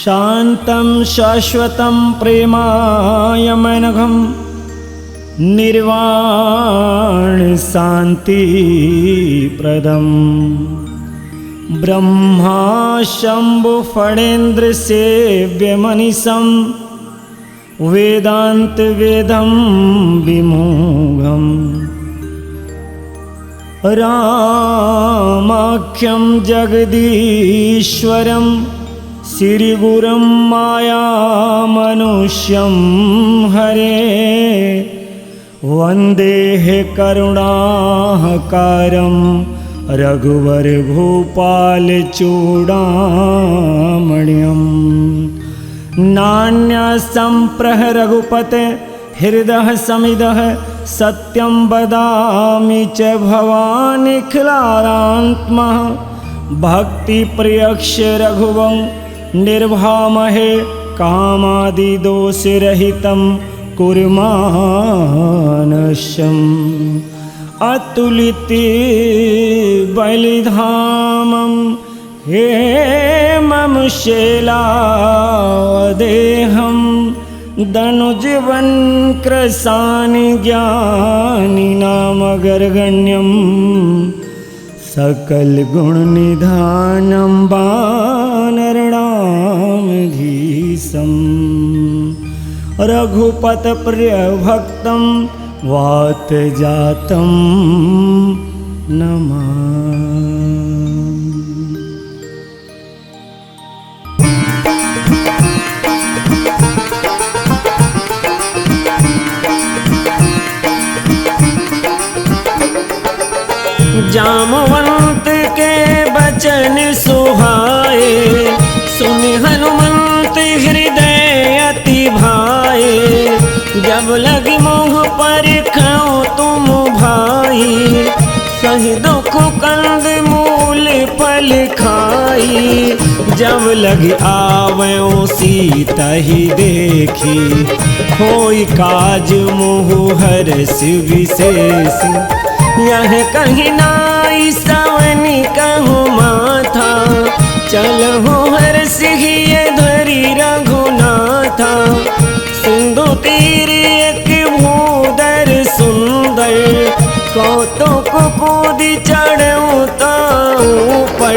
शान्तं शाश्वतं प्रेमायमनघं निर्वाण शान्तिप्रदम् ब्रह्मा शम्भु फणेन्द्र सेव्यमनिशं वेदांत वेदं विमोघम् रामाख्यं जगदीश्वरं श्रीगुरुं मायामनुष्यं हरे वन्देह करुणाकरं रघुवरभूपालचूडामणिं नान्यसम्प्रह रघुपते हृदः समिदः सत्यं वदामि च भवानिखिलारात्मा भक्तिप्रियक्ष रघुवं निर्भामहे कामादिदोषरहितं कुर्मानश्यम् अतुलित बलिधामं हेमं शैलादेहं दनुजवन कृशानि ज्ञानी नामगर्गण्यं सकल गुण निधानं वानरणामधीशं रघुपत प्रिय भक्तं वात जातं नमामि। जामवंत के बचन सुहाए सुनि हनुमंत हृदय अति भाए जब लगी मोह परखो तुम भाई सही दुख कंद मूल फल खाई जब लगी आवो सीता ही देखी होई काज मोह हर्ष विशेष यह कहीं नाई सवनी कहूँ माथा चलहु हर सिहिए धरी रघुनाथा सिंधु तीर एक भूदर सुंदर कौतुक कूदी चढ़ूँ ऊपर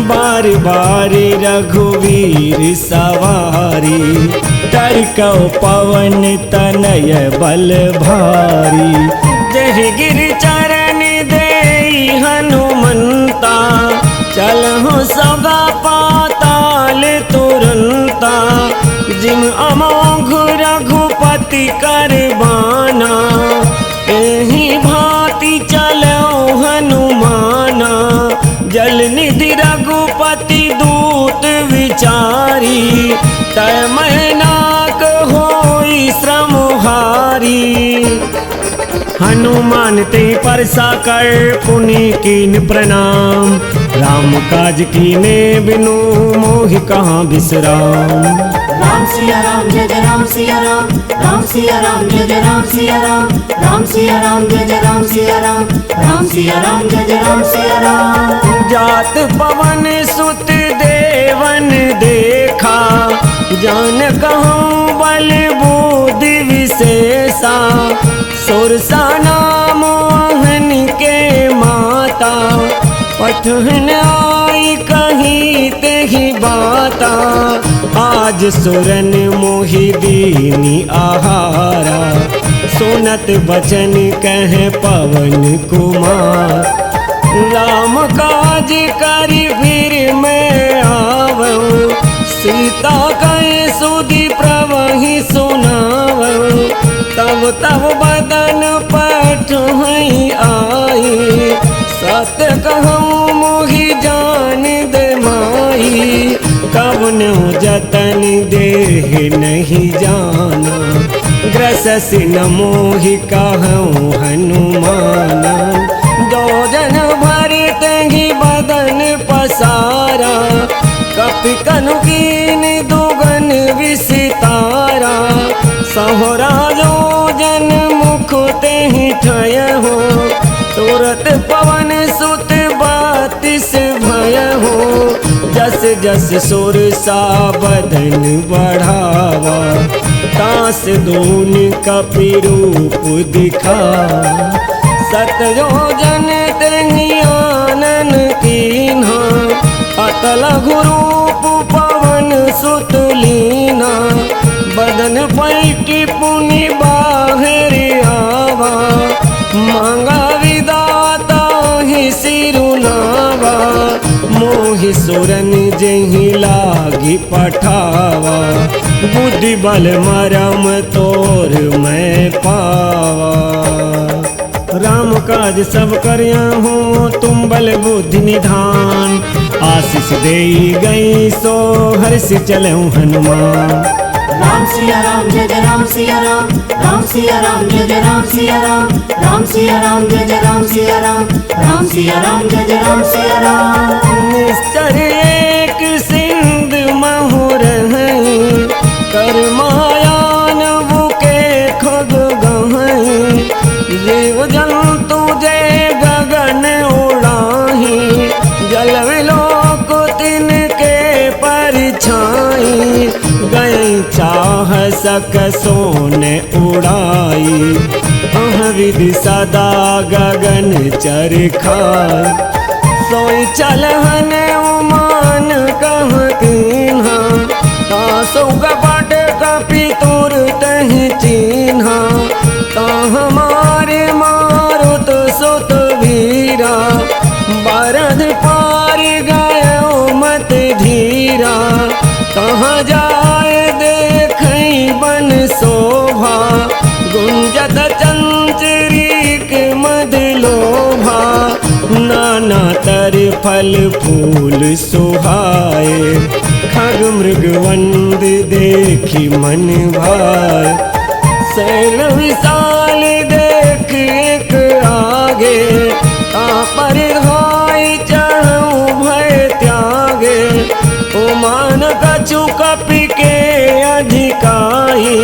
बार बार रघुवीर सवारी तरकौ पवन तनय बल भारी जह गिर चरण दे हनुमंता चलहु सगा पाताल तुरंता जिम अमोघ रघुपति करबाना एहि भांति चलो हनुमाना जल निधि रघुपति दूत विचारी तय मैनाक होई श्रम हारी हनुमान ते परसा कर पुनि कीन प्रणाम राम काज कीने बिनु मोहि कहाँ विश्राम। राम सिया राम जय जय राम सिया राम राम सिया राम जय जय राम सिया राम राम सिया राम जय जय राम सिया राम राम सिया राम जय जय राम सिया राम। जात पवन सुत देवन देखा जान कहूँ बल बुद्धि विशेषा सुरसा नाम मोहन के माता पठन आई कहीं ते ही बाता आज सुरन मोहि दीनी आहारा सुनत बचन कह पवन कुमार राम काज करी फिर मैं आवऊं सीता कहे सुधि प्रवहि सुनावऊं तब तब बदन पठ आई सत्य कहूँ मोहि जान दे माई कवन जतन देह नहीं जाना ग्रससि न मोहि कहूँ हनुमाना दो जन भरत ही बदन पसारा कपि कनु कीन दुगन विसितारा सहोरा जो जन मुख ते ही ठय हो तुरत पवन सुत बातिस भय हो जस जस सुर सा बदन बढ़ावा, तास दून कपि रूप दिखा। सतयोजन तेहि आनन कीन्हा, अतल घुरूप पवन सुत लीना। बदन पैटि पुनि बाहर आवा, मांगा विदाता ही सिरुनावा। मोहि सुरन जेहि लागी पठावा, बुद्धि बल मरम तोर मैं पावा। राम काज सब करिया हूँ तुम बल बुद्धि निधान, आशीष देई गई सो हर्ष चलऊँ हनुमान। राम सिया राम जय जय राम सिया राम, राम सिया राम जय जय राम सिया राम, राम सिया राम जय जय राम सिया राम, राम सिया राम जय जय राम सिया राम। निश्चर एक सिंध महुर हैं, कर मायान बुके खग गहं। जीव जंतु जय गगन उड़ाही, जल विलोक तिनके परछाई। गई चाह सक सोने उड़ाई, अह विधि सदा गगन चरखाई। सोई चलहन उमान कह कीन्हा, तासु कपट कपि तुर तहि चीन्हा। ता हमारे मारुत सुत वीरा, बरद पार गयो मत धीरा। कहाँ जाए देखई बन शोभा, गुंजत चंचरीक मद लोभा। नाना तर फल फूल सुहाए, खग मृग वंद देखी मन भाए। शैल विशाल देख एक आगे, पर हाय चढ़ऊ भय त्यागे। उमान कछु कपि के अधिकाई,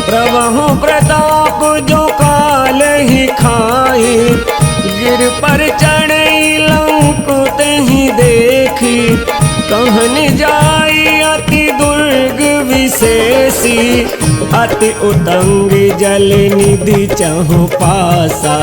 प्रभु प्रताप जो काल ही खाई। गिर पर चढ़ई लंक तेहि देखी, कहन जाई अति दुर्ग विशेषी। अति उतंग जल निधि चहु पासा,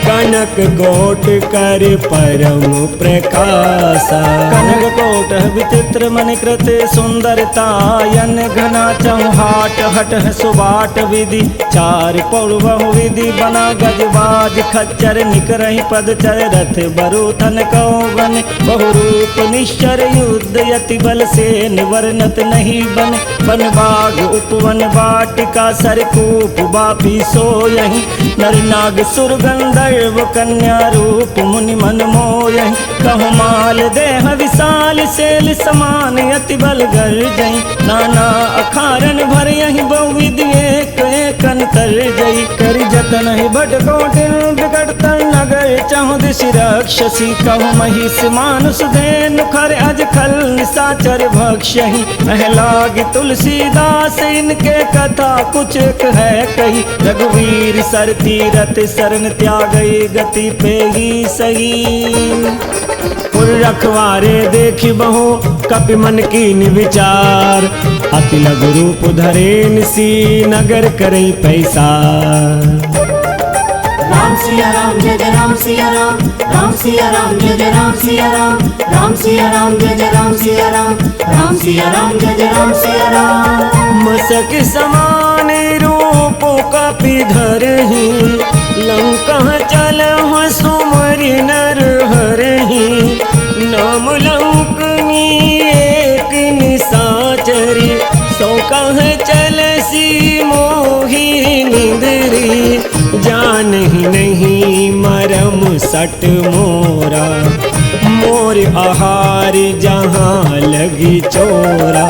कनक कोट कर परम प्रकाशा। कनक कोट विचित्र मणिकृत सुंदरतायन, घना चौहाट हट सुबाट विधि। चार पौड़ बहु विधि बना गजबाज, खच्चर निकरहि पदचर रथ बरुथन कौवन। बहुरूप निश्चर युद्ध यति बल से निवर्णत नहीं बन। बन बाग उपवन वाटिका सरकूप बापी सोयहि। नर नाग सुर गंधर्व कन्या रूप मुनि मन मोयहि। कहु माल देह विशाल शैल समान, अति बल गर्जहि। नाना अखारन भरयहि बहुविधि एक एक अंतर जई। करि जतन ही भट कोटिन विकट तर नगर, चहु दिशि रक्षसी। कहु महिष मानुष धेनु खर अज खल निशाचर भक्षहि। लागी तुलसीदास इनके कथा कुछ एक है कही। रघुवीर सर तीरथ शरण त्यागई, गति पे ही सही। पुर रखवारे देखी बहु कपि मन कीन विचार, अति लघु रूप धरे निसी नगर करई पैसार। राम सिया राम जय जय राम सिया राम, राम सिया राम जय जय राम सिया राम, राम सिया राम जय जय राम सिया राम, राम सिया राम जय जय राम सिया राम। मसक समान रूप कपि धरहि, लंका चलहु सुमरि नर हरहि। नाम लंकनी एक निशाचरी, सो कह चलसी मोहि निंदरी। जानहि नहीं मरम सट मोरा, मोर आहार जहाँ लगी चोरा।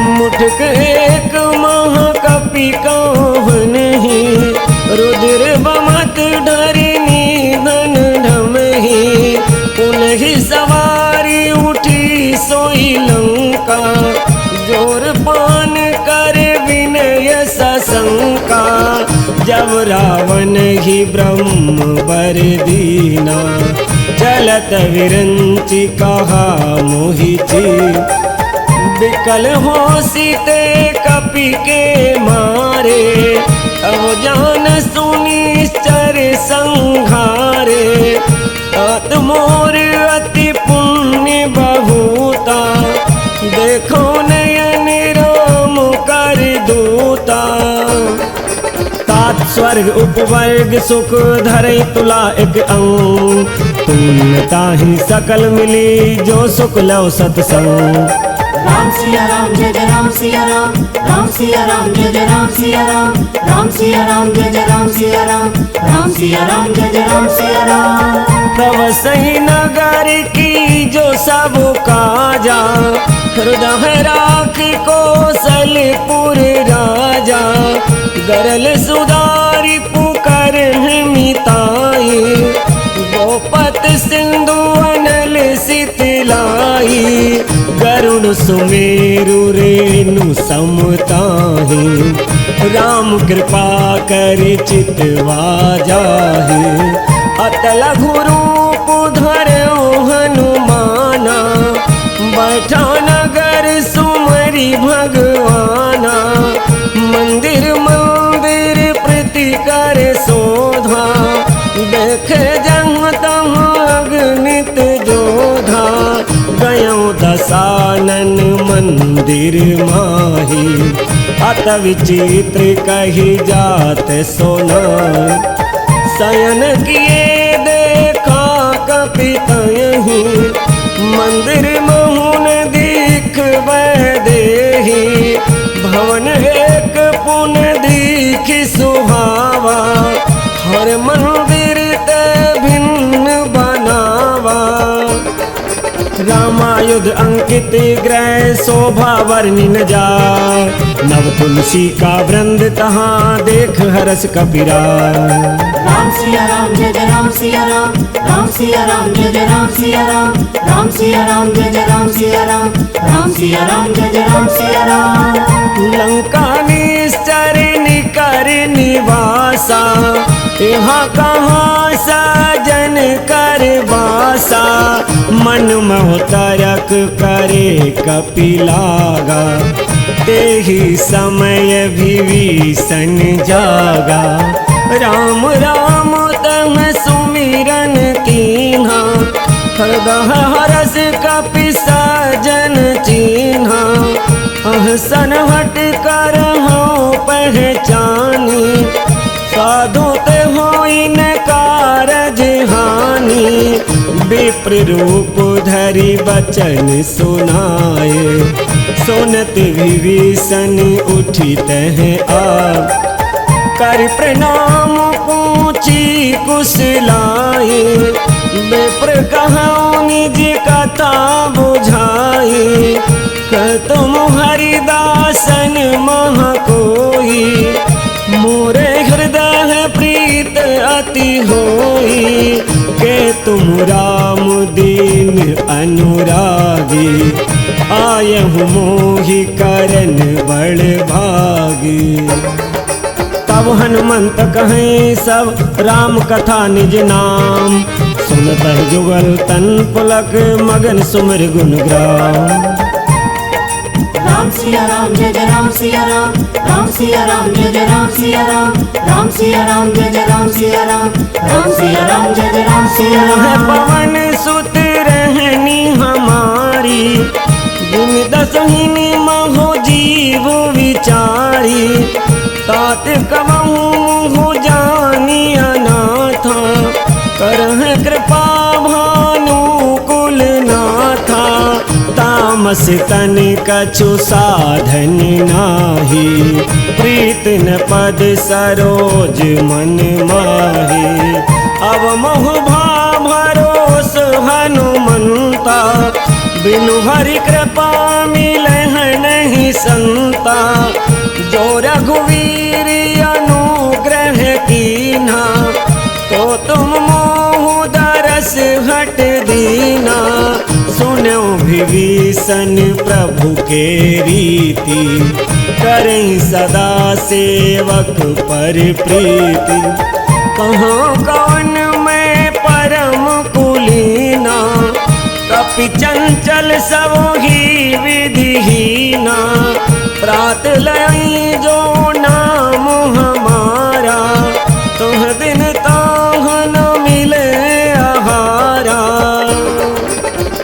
मुठक एक महाकपि कौह नहीं, रुद्र बमत डरनी धन ढमहि। पुनहि सवारी उठी सोई लंका, जोर पान कर विनय सशंका। जब रावण ही ब्रह्म बर दीना, चलत विरंची कहा मोहिची विकल हो सीते कपि के मारे अब जान सुनिश्चर संघारे आत्मोर अति पुण्य बहुता देखो नयन राम कर दूता तात स्वर्ग उपवर्ग सुख धरे तुला एक अंग तुलता ही सकल मिली जो सुख लव सत्संग राम सिया राम जय जय राम सिया राम राम सिया राम जय जय राम सिया राम राम सिया राम जय जय राम सिया राम राम सिया राम जय जय राम सिया राम तब सही नगर की जो सब काजा हृदय राख कौशलपुर राजा गरल सुधारी पुकर मिताई गोपत सिंधु अनल सितलाई गरुड़ सुमेरु रेणु समताहि राम कृपा कर चितवा जाहि अतल रूप धरो हनुमाना बैठा नगर सुमरी भगवाना मंदिर मंदिर प्रति कर शोधा देख जंग अग्नित जोधा गयो दसानन मंदिर माही अत विचित्र कही जात सोना शयन किए देखा कपितयहि मंदिर महुन दिख देहि भवन एक पुन दिख सुहावा हर मंदिर ते भिन्न बनावा रामायुध अंकित ग्रह शोभा वर्णिन जाय नव तुलसी का वृंद तहाँ देख हरस कपिरा राम सिया राम जय जय राम सिया राम राम सिया राम जय जय राम सिया राम राम सिया राम जय जय राम सिया राम राम सिया राम जय जय राम सिया राम लंका निश्चर निकर निवासा यहाँ कहाँ सजन कर बासा मन मोह तरक करे कपिलागा तेहि समय विभीषण जागा राम राम तम सुमिरन कीन्हा हृदय हरस कपि सजन चीन्हा अहसन हट कर हो पहचानी साधु ते होई न कारज हानि विप्र रूप धरि बचन सुनाए सुनत विभीषण उठी तह आ कर प्रणाम पूछी कुशलाए विप्र कहूँ निज कथा बुझाई तुम हरिदासन मह कोई मोरे हृदय प्रीत अति होई के तुम राम दीन अनुरागी आयहु मोहि करन बड़ भागी तब हनुमंत कहें सब राम कथा निज नाम सुनत जुगल तन पुलक मगन सुमिर गुण ग्राम राम सिया राम जय जय राम सिया राम राम सिया राम जय जय राम सिया राम राम सिया राम जय जय राम सिया राम राम सिया राम जय जय राम सिया राम पवन सुत रहनी हमारी दिन दसहिनी महो जीव विचारी तात कबहू हो जानी अनाथा करह कृपा भानु कुल नाथा तामस तन कछु साधन नाही प्रीत न पद सरोज मन माही अब मोह भरोस हनुमंता बिनु हरि कृपा मिलह नहीं संता जो रघुवीर अनुग्रह कीन्हा तो तुम मोह दरस हट दीना सुनो विभीषण प्रभु के रीति करें सदा सेवक पर प्रीति कहाँ कौन मैं परम कुली पापी चंचल सब ही विधिहीना, प्रात लई जो नाम हमारा, तुह दिन ताह न मिले आहारा।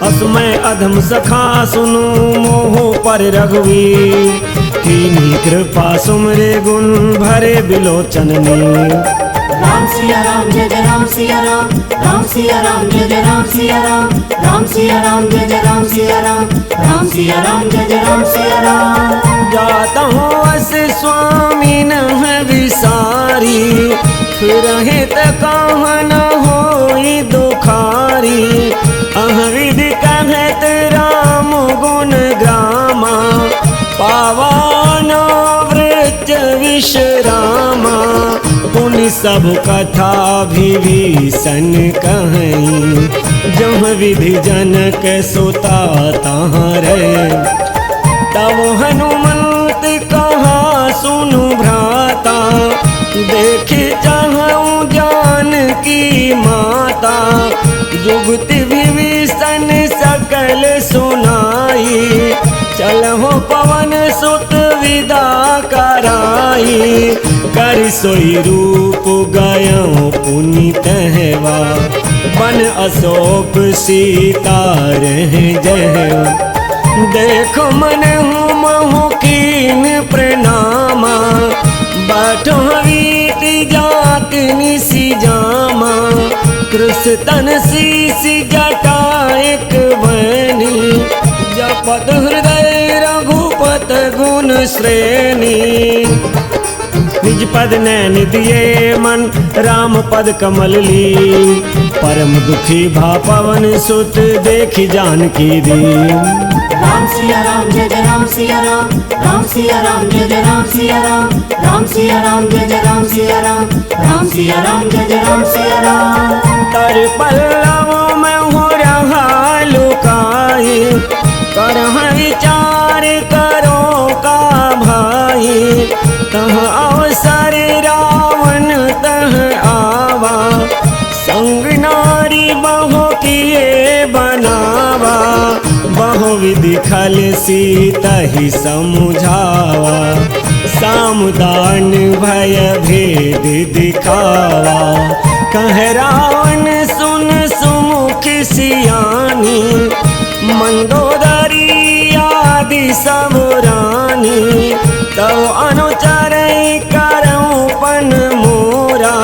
असमय अधम सखा सुनु मोह पर रघुवीर, कीनी कृपा सुमरे गुण भरे बिलोचन नीर। राम सिया राम जय जय राम सिया राम, राम सिया राम जय जय राम सिया राम, राम सिया राम जय जय राम सिया राम, राम सिया राम जय जय राम सिया राम। जाता हूँ अस स्वामी न विसारी, फिर कहाँ न होई दुखारी। अहविधि कहत राम गुण ग्रामा, पावन वृत्त विश्रामा। पुनि सब कथा विभीषण कहीं, जह विधि जनक सुता तहाँ रहे। तब हनुमंत कहा सुनु भ्राता, देखि चाहूं जान की माता। जुगति विभीषण सकल सुनाई, चलहो पवन सुत विदा कराई। कर सोई रूप गयो पुनि तहवा, बन अशोक सीता रहे जहवा। देखो मन हूँ महु कीन प्रणामा, बैठो वीति जात निसी जामा। कृष तन शीश जटा एक बनी, जपत हृदय रघुपत गुण श्रेणी। निज पद नैन दिए मन, राम पद कमल ली। परम दुखी भा पवन सुत, देखि जानकी दीन। राम सिया राम जय जय राम सिया राम, राम सिया राम जय जय राम सिया राम, राम सिया राम जय जय राम सिया राम, राम सिया राम जय जय राम सिया राम। तर पल्लव में हो रहा लुकाई, करह विचार करो का भाई। तह अवसर रावण तह आवा, संग नारी बहु किए बनावा। बहुविधि खल सीता ही समुझावा, सामदान भय भेद दिखावा। कह रावण सुन सुमुख सियानी, मंदोदरी आदि सब रानी। तब अनुचर करऊं पन मोरा,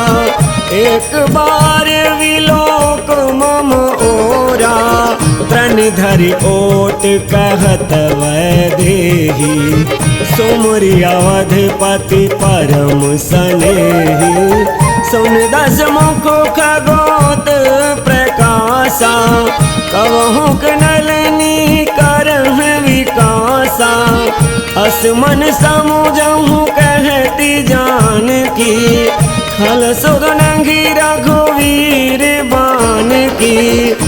एक बार विलोक मम ओरा। तन धरि ओट कहत वैदेही, सुमरि अवधपति परम सनेही। सुन दस मुख खगोत प्रकाशा, कवहुँ नलनी करह विकासा। असमन समुझहु कहती जानकी, खल सुध नंगी रघुवीर बान की।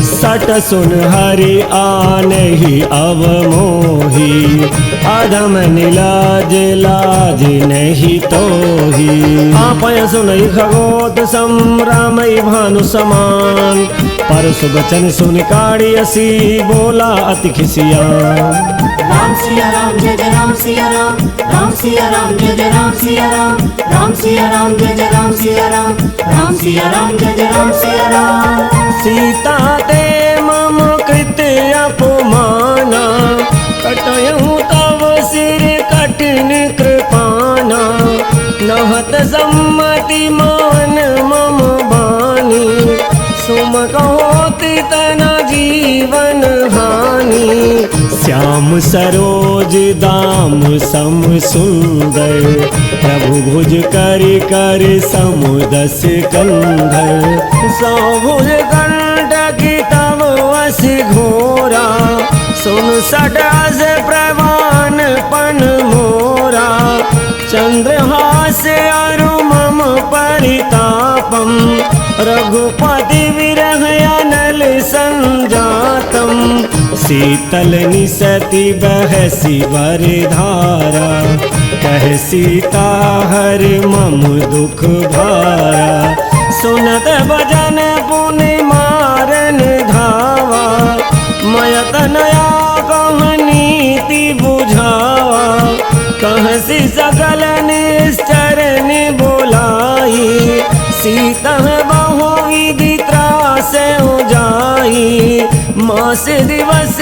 सट सुन हरि आनहि अब मोही, अधम निलाज लाज नहीं तोही। आपय सुनई खगोत सम, रामई भानु समान। परसु बचन सुन काढ़ियसी, बोला अति खिसियान। राम सिया राम जय जय राम सिया राम, राम सिया राम जय जय राम सिया राम, राम सिया राम जय जय राम सिया राम, राम सिया राम जय जय राम सिया राम। सीता ते मम कृत अपमाना, कटयहु तव सिर कठिन कृपाना। नहत सम्मति मान मम बानी, सुम कहोति तना जीवन हानि। श्याम सरोज दाम सम सुंदर, प्रभु भुज कर कर समुदस कंधर। सौ भुज कंटकी तब वस घोरा, सुन सटास प्रवान पन मोरा। चंद्रहास अरु मम परितापम, रघुपति विरह अनल संजातम। शीतल निसति बहसी वरधारा, कह सीता हर मम दुख भारा। सुनत भजन पुनि मारन धावा, मैं तनया नीति बुझावा कहसी सकल निश्चर ने बोलाई सीता बहु विधि त्रास हो जाई मास दिवस